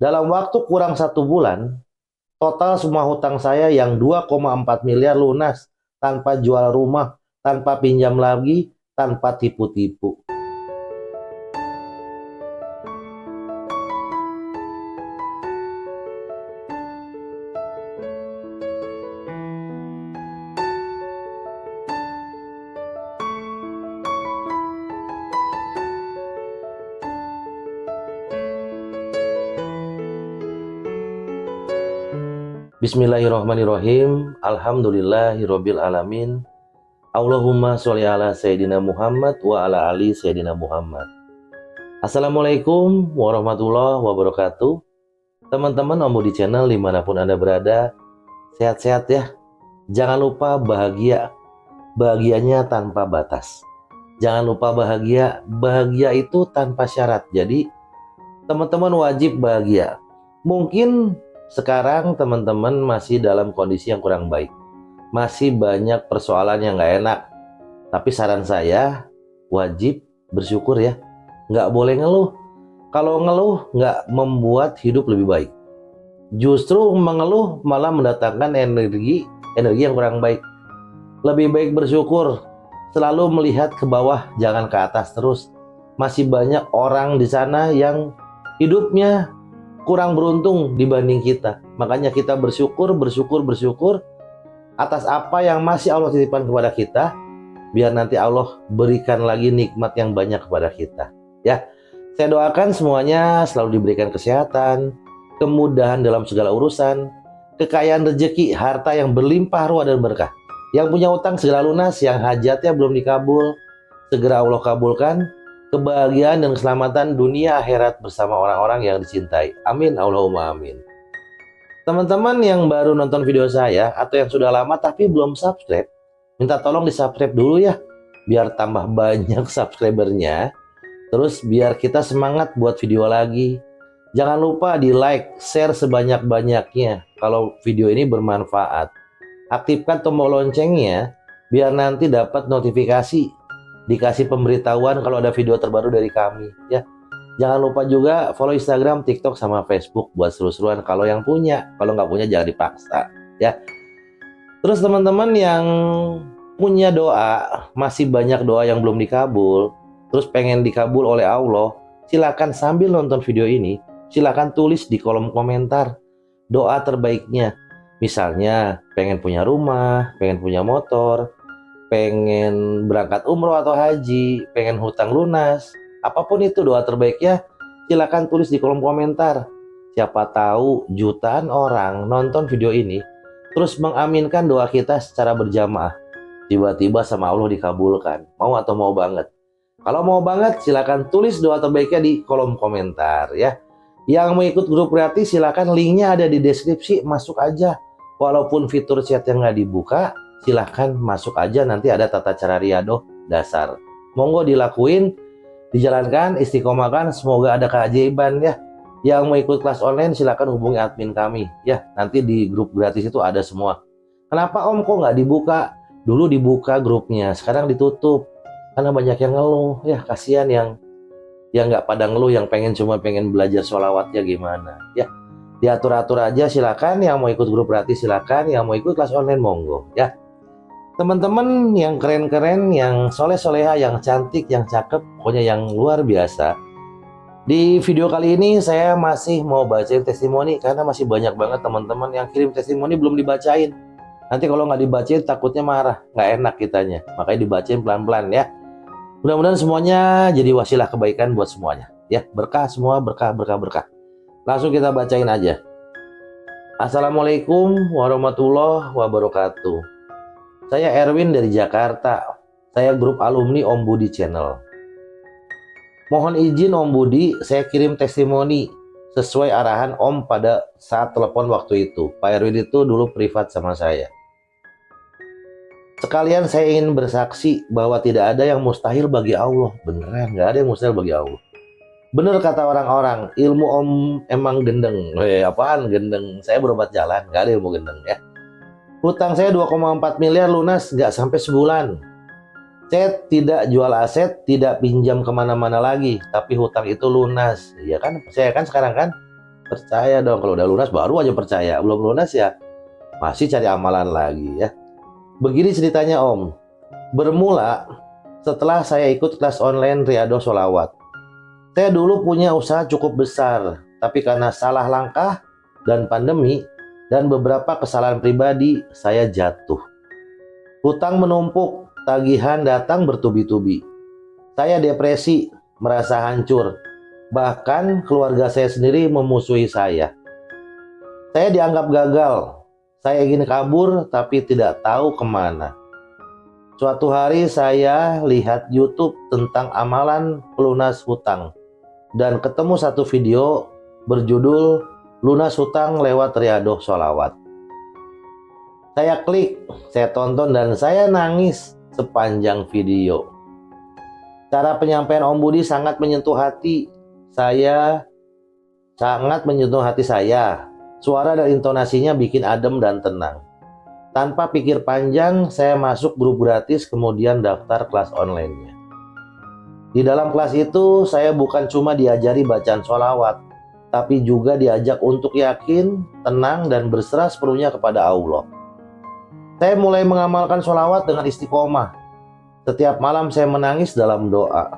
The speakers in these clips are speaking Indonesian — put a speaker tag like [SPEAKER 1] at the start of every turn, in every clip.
[SPEAKER 1] Dalam waktu kurang 1 bulan, total semua hutang saya yang 2,4 miliar lunas tanpa jual rumah, tanpa pinjam lagi, tanpa tipu-tipu. Bismillahirrahmanirrahim. Alhamdulillahirabbil alamin. Allahumma sholli ala Sayyidina Muhammad wa ala ali Sayyidina Muhammad. Assalamualaikum warahmatullahi wabarakatuh. Teman-teman Om Budi Channel dimanapun Anda berada, sehat-sehat ya. Jangan lupa bahagia. Bahagianya tanpa batas. Jangan lupa bahagia. Bahagia itu tanpa syarat. Jadi teman-teman wajib bahagia. Mungkin sekarang teman-teman masih dalam kondisi yang kurang baik. Masih banyak persoalan yang nggak enak. Tapi saran saya, wajib bersyukur ya. Nggak boleh ngeluh. Kalau ngeluh nggak membuat hidup lebih baik. Justru mengeluh malah mendatangkan energi yang kurang baik. Lebih baik bersyukur. Selalu melihat ke bawah, jangan ke atas terus. Masih banyak orang di sana yang hidupnya kurang beruntung dibanding kita. Makanya kita bersyukur atas apa yang masih Allah titipkan kepada kita, biar nanti Allah berikan lagi nikmat yang banyak kepada kita. Ya, saya doakan semuanya selalu diberikan kesehatan, kemudahan dalam segala urusan, kekayaan rezeki, harta yang berlimpah ruah dan berkah. Yang punya utang segera lunas, yang hajatnya belum dikabul, segera Allah kabulkan. Kebahagiaan dan keselamatan dunia akhirat bersama orang-orang yang dicintai. Amin Allahumma amin. Teman-teman yang baru nonton video saya atau yang sudah lama tapi belum subscribe, minta tolong di subscribe dulu ya, biar tambah banyak subscribernya. Terus biar kita semangat buat video lagi. Jangan lupa di like, share sebanyak-banyaknya kalau video ini bermanfaat. Aktifkan tombol loncengnya biar nanti dapat notifikasi, dikasih pemberitahuan kalau ada video terbaru dari kami ya. Jangan lupa juga follow Instagram, TikTok sama Facebook buat seru-seruan kalau yang punya. Kalau nggak punya jangan dipaksa ya. Terus teman-teman yang punya doa, masih banyak doa yang belum dikabul, terus pengen dikabul oleh Allah, silakan sambil nonton video ini, silakan tulis di kolom komentar doa terbaiknya. Misalnya pengen punya rumah, pengen punya motor, pengen berangkat umroh atau haji, pengen hutang lunas, apapun itu doa terbaiknya, silakan tulis di kolom komentar. Siapa tahu jutaan orang nonton video ini, terus mengaminkan doa kita secara berjamaah. Tiba-tiba sama Allah dikabulkan. Mau atau mau banget? Kalau mau banget, silakan tulis doa terbaiknya di kolom komentar ya. Yang mau ikut grup gratis, silakan linknya ada di deskripsi, masuk aja. Walaupun fitur chat yang nggak dibuka, silahkan masuk aja, nanti ada tata cara riadoh dasar. Monggo dilakuin, dijalankan, istiqomahkan, semoga ada keajaiban ya. Yang mau ikut kelas online silahkan hubungi admin kami ya. Nanti di grup gratis itu ada semua. Kenapa Om kok nggak dibuka? Dulu dibuka grupnya, sekarang ditutup. Karena banyak yang ngeluh ya, kasihan yang nggak pada ngeluh, yang cuma pengen belajar sholawatnya gimana ya. Diatur-atur aja silakan. Yang mau ikut grup gratis silakan, yang mau ikut kelas online monggo ya. Teman-teman yang keren-keren, yang soleh-soleha, yang cantik, yang cakep, pokoknya yang luar biasa. Di video kali ini saya masih mau bacain testimoni karena masih banyak banget teman-teman yang kirim testimoni belum dibacain. Nanti kalau nggak dibacain takutnya marah, nggak enak kitanya. Makanya dibacain pelan-pelan ya. Mudah-mudahan semuanya jadi wasilah kebaikan buat semuanya. Ya, berkah semua, berkah. Langsung kita bacain aja. Assalamualaikum warahmatullahi wabarakatuh. Saya Erwin dari Jakarta. Saya grup alumni Om Budi Channel. Mohon izin Om Budi, saya kirim testimoni sesuai arahan Om pada saat telepon waktu itu. Pak Erwin itu dulu privat sama saya. Sekalian saya ingin bersaksi bahwa tidak ada yang mustahil bagi Allah. Beneran, nggak ada yang mustahil bagi Allah. Bener kata orang-orang, ilmu Om emang gendeng. Apaan gendeng? Saya berobat jalan, nggak ada ilmu gendeng ya. Hutang saya 2,4 miliar lunas nggak sampai sebulan. Saya tidak jual aset, tidak pinjam kemana-mana lagi, tapi hutang itu lunas. Iya kan? Saya kan sekarang kan Percaya dong, kalau udah lunas baru aja percaya. Belum lunas ya masih cari amalan lagi ya. Begini ceritanya Om. Bermula setelah saya ikut kelas online Riyadhos Sholawat. Saya dulu punya usaha cukup besar, tapi karena salah langkah dan pandemi dan beberapa kesalahan pribadi, saya jatuh. Hutang menumpuk, tagihan datang bertubi-tubi. Saya depresi, merasa hancur. Bahkan keluarga saya sendiri memusuhi saya. Saya dianggap gagal. Saya ingin kabur tapi tidak tahu kemana. Suatu hari saya lihat YouTube tentang amalan pelunas hutang. Dan ketemu satu video berjudul Lunas Hutang lewat Riyadhos Sholawat. Saya klik, saya tonton dan saya nangis sepanjang video. Cara penyampaian Om Budi sangat menyentuh hati. Sangat menyentuh hati saya. Suara dan intonasinya bikin adem dan tenang. Tanpa pikir panjang, saya masuk grup gratis kemudian daftar kelas online-nya. Di dalam kelas itu, saya bukan cuma diajari bacaan sholawat, tapi juga diajak untuk yakin, tenang, dan berserah sepenuhnya kepada Allah. Saya mulai mengamalkan sholawat dengan istiqomah. Setiap malam saya menangis dalam doa.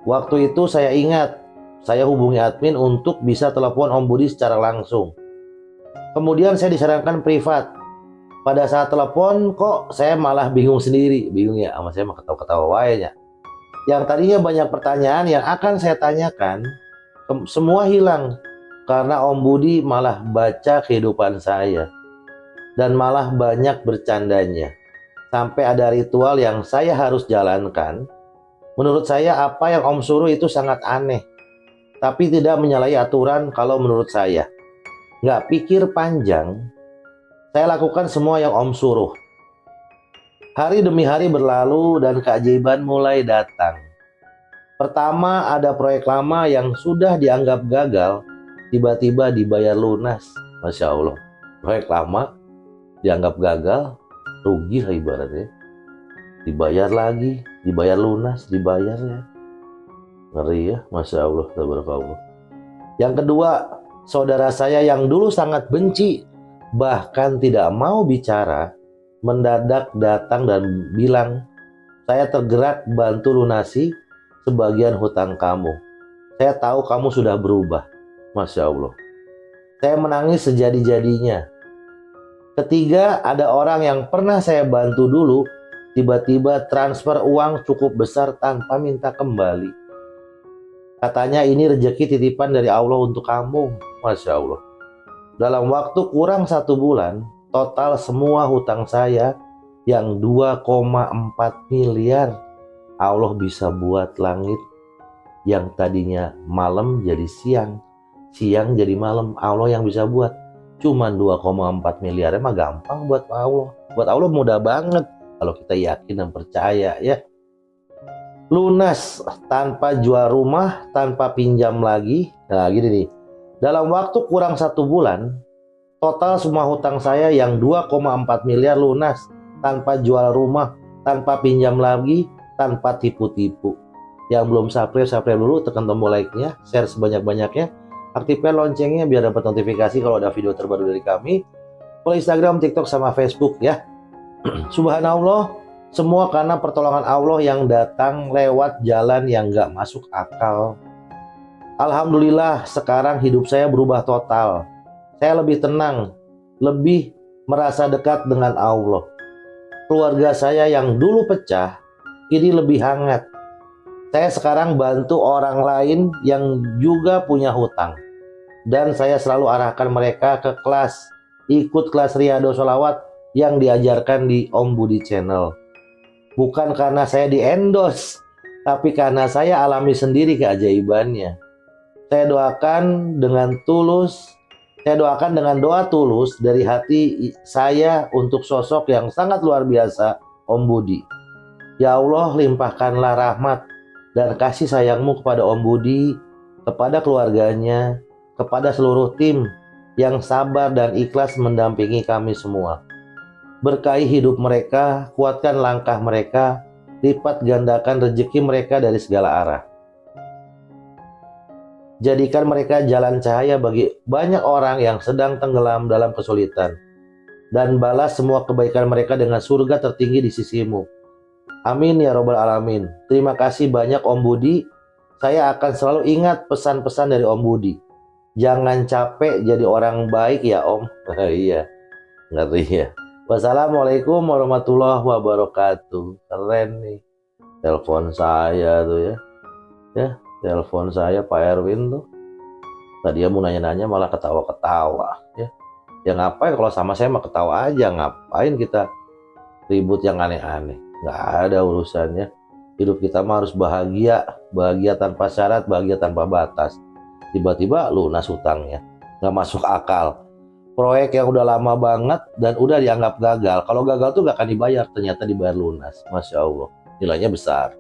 [SPEAKER 1] Waktu itu saya ingat, saya hubungi admin untuk bisa telepon Om Budi secara langsung. Kemudian saya disarankan privat. Pada saat telepon kok saya malah bingung sendiri. Bingung ya, sama saya mah ketawa-ketawa wae ya. Yang tadinya banyak pertanyaan yang akan saya tanyakan, semua hilang. Karena Om Budi malah baca kehidupan saya. Dan malah banyak bercandanya. Sampai ada ritual yang saya harus jalankan. Menurut saya apa yang Om suruh itu sangat aneh. Tapi tidak menyalahi aturan kalau menurut saya. Nggak pikir panjang, saya lakukan semua yang Om suruh. Hari demi hari berlalu dan keajaiban mulai datang. Pertama ada proyek lama yang sudah dianggap gagal, tiba-tiba dibayar lunas. Masya Allah, proyek lama dianggap gagal, rugi lah ibaratnya. Dibayar lagi, dibayar lunas, dibayar ya. Ngeri ya, Masya Allah, tabarakallah. Yang kedua, saudara saya yang dulu sangat benci, bahkan tidak mau bicara, mendadak datang dan bilang, saya tergerak bantu lunasi sebagian hutang kamu. Saya tahu kamu sudah berubah. Masya Allah. Saya menangis sejadi-jadinya. Ketiga, ada orang yang pernah saya bantu dulu, tiba-tiba transfer uang cukup besar tanpa minta kembali. Katanya ini rezeki titipan dari Allah untuk kamu. Masya Allah. Dalam waktu kurang 1 bulan, total semua hutang saya yang 2,4 miliar, Allah bisa buat langit yang tadinya malam jadi siang, siang jadi malam. Allah yang bisa buat. Cuman 2,4 miliar emang gampang buat Allah. Buat Allah mudah banget kalau kita yakin dan percaya ya. Lunas tanpa jual rumah, tanpa pinjam lagi. Nah gini nih, dalam waktu kurang 1 bulan, total semua hutang saya yang 2,4 miliar lunas, tanpa jual rumah, tanpa pinjam lagi, tanpa tipu-tipu. Yang belum subscribe dulu, tekan tombol like-nya, share sebanyak-banyaknya, aktifkan loncengnya biar dapat notifikasi kalau ada video terbaru dari kami. Follow Instagram, TikTok, sama Facebook ya. Subhanallah, semua karena pertolongan Allah yang datang lewat jalan yang gak masuk akal. Alhamdulillah sekarang hidup saya berubah total. Saya lebih tenang, lebih merasa dekat dengan Allah. Keluarga saya yang dulu pecah, kini lebih hangat. Saya sekarang bantu orang lain yang juga punya hutang. Dan saya selalu arahkan mereka ke kelas, ikut kelas Riyadhos Sholawat yang diajarkan di Om Budi Channel. Bukan karena saya di-endorse, tapi karena saya alami sendiri keajaibannya. Saya doakan dengan doa tulus dari hati saya untuk sosok yang sangat luar biasa, Om Budi. Ya Allah, limpahkanlah rahmat dan kasih sayangmu kepada Om Budi, kepada keluarganya, kepada seluruh tim yang sabar dan ikhlas mendampingi kami semua. Berkahi hidup mereka, kuatkan langkah mereka, lipat gandakan rezeki mereka dari segala arah. Jadikan mereka jalan cahaya bagi banyak orang yang sedang tenggelam dalam kesulitan. Dan balas semua kebaikan mereka dengan surga tertinggi di sisimu. Amin ya robbal alamin. Terima kasih banyak Om Budi. Saya akan selalu ingat pesan-pesan dari Om Budi. Jangan capek jadi orang baik ya Om. Iya, ngerti ya. Wassalamualaikum warahmatullahi wabarakatuh. Keren nih. Telepon saya tuh ya. Ya, telepon saya Pak Erwin tuh. Tadi dia mau nanya-nanya malah ketawa-ketawa ya. Ya ngapain kalau sama saya mah ketawa aja, ngapain kita ribut yang aneh-aneh? Nggak ada urusannya. Hidup kita mah harus bahagia, bahagia tanpa syarat, bahagia tanpa batas. Tiba-tiba lunas hutangnya, nggak masuk akal. Proyek yang udah lama banget dan udah dianggap gagal. Kalau gagal tuh nggak akan dibayar, ternyata dibayar lunas. Masya Allah, nilainya besar.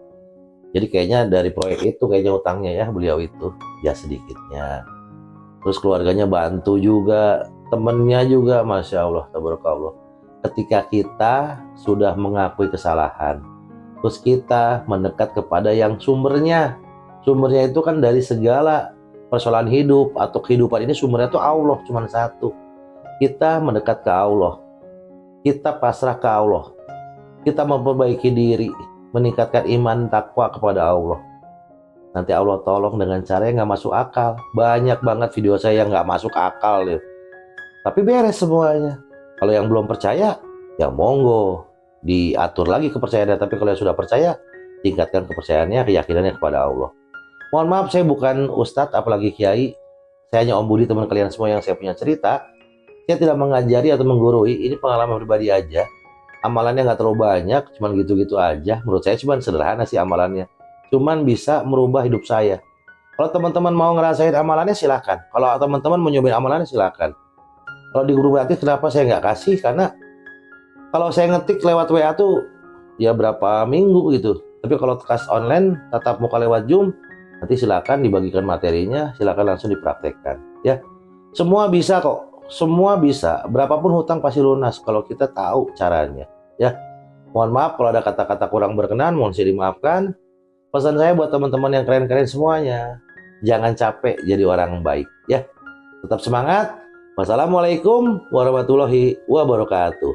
[SPEAKER 1] Jadi kayaknya dari proyek itu kayaknya hutangnya ya beliau itu ya sedikitnya. Terus keluarganya bantu juga, temennya juga, Masya Allah, tabarakallah. Ketika kita sudah mengakui kesalahan, terus kita mendekat kepada yang sumbernya. Sumbernya itu kan dari segala persoalan hidup atau kehidupan ini sumbernya itu Allah, cuma satu. Kita mendekat ke Allah, kita pasrah ke Allah, kita memperbaiki diri, meningkatkan iman takwa kepada Allah. Nanti Allah tolong dengan cara yang nggak masuk akal. Banyak banget video saya yang nggak masuk akal ya. Tapi beres semuanya. Kalau yang belum percaya, ya monggo diatur lagi kepercayaannya. Tapi kalau yang sudah percaya, tingkatkan kepercayaannya, keyakinannya kepada Allah. Mohon maaf, saya bukan ustadz, apalagi kiai. Saya hanya Om Budi, teman kalian semua yang saya punya cerita. Saya tidak mengajari atau menggurui. Ini pengalaman pribadi aja. Amalannya nggak terlalu banyak, cuman gitu-gitu aja. Menurut saya cuman sederhana sih amalannya. Cuman bisa merubah hidup saya. Kalau teman-teman mau ngerasain amalannya silahkan. Kalau teman-teman mau nyobain amalannya silahkan. Kalau di grup gratis kenapa saya nggak kasih? Karena kalau saya ngetik lewat WA tuh ya berapa minggu gitu. Tapi kalau kelas online tatap muka lewat Zoom, nanti silahkan dibagikan materinya, silahkan langsung dipraktekkan. Ya, semua bisa kok. Semua bisa. Berapapun hutang pasti lunas kalau kita tahu caranya. Ya, mohon maaf kalau ada kata-kata kurang berkenan, mohon saya dimaafkan. Pesan saya buat teman-teman yang keren-keren semuanya, jangan capek jadi orang baik ya. Tetap semangat. Wassalamualaikum warahmatullahi wabarakatuh.